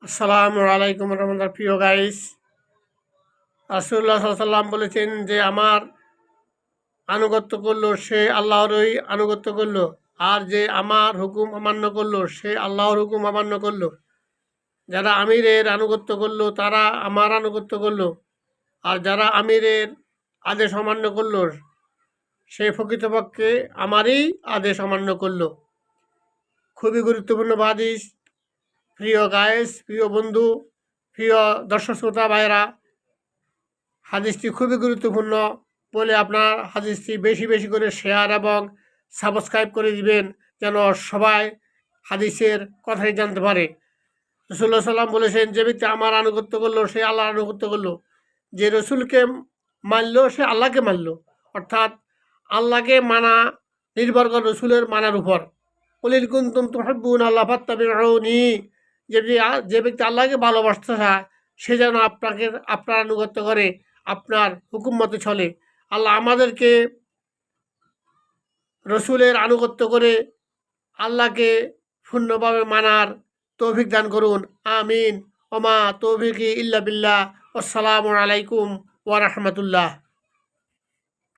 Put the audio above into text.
আসসালামু আলাইকুম রহমতুল্লাহ। প্রিয় গাইস, রাসূলুল্লাহ সাল্লাল্লাহু আলাইহি ওয়াসাল্লাম বলেছেন যে আমার আনুগত্য করলো সে আল্লাহরই আনুগত্য করলো, আর যে আমার হুকুম অমান্য করলো সে আল্লাহর হুকুম অমান্য করলো। যারা আমিরের আনুগত্য করলো তারা আমার আনুগত্য করলো, আর যারা আমিরের আদেশ অমান্য করলো সে প্রকৃতপক্ষে আমারই আদেশ অমান্য করলো। খুবই গুরুত্বপূর্ণ হাদিস। প্রিয় গাইস, প্রিয় বন্ধু, প্রিয় দর্শক শ্রোতা ভাইরা, হাদিসটি খুবই গুরুত্বপূর্ণ বলে আপনার হাদিসটি বেশি বেশি করে শেয়ার এবং সাবস্ক্রাইব করে দিবেন, যেন সবাই হাদিসের কথাই জানতে পারে। রসুল্লাহ সাল্লাম বলেছেন, যে ব্যক্তি আমার আনুগত্য করলো সে আল্লাহর আনুগত্য করলো। যে রসুলকে মানলো সে আল্লাহকে মানলো, অর্থাৎ আল্লাহকে মানা নির্ভর করে রসুলের মানার উপর। কুলিল কুনতুম তুহিব্বুন আল্লাহ ফাত্তাবিউনি, যে ব্যক্তি আল্লাহকে ভালোবাসতে চায় সে যেন আপনার আনুগত্য করে, আপনার হুকুম মতে চলে। আল্লাহ আমাদেরকে রসুলের আনুগত্য করে আল্লাহকে পূর্ণভাবে মানার তৌফিক দান করুন। আমিন। ওমা তৌফিকি ইল্লা বিল্লাহ। আসসালামু আলাইকুম ওয়া রাহমাতুল্লাহ।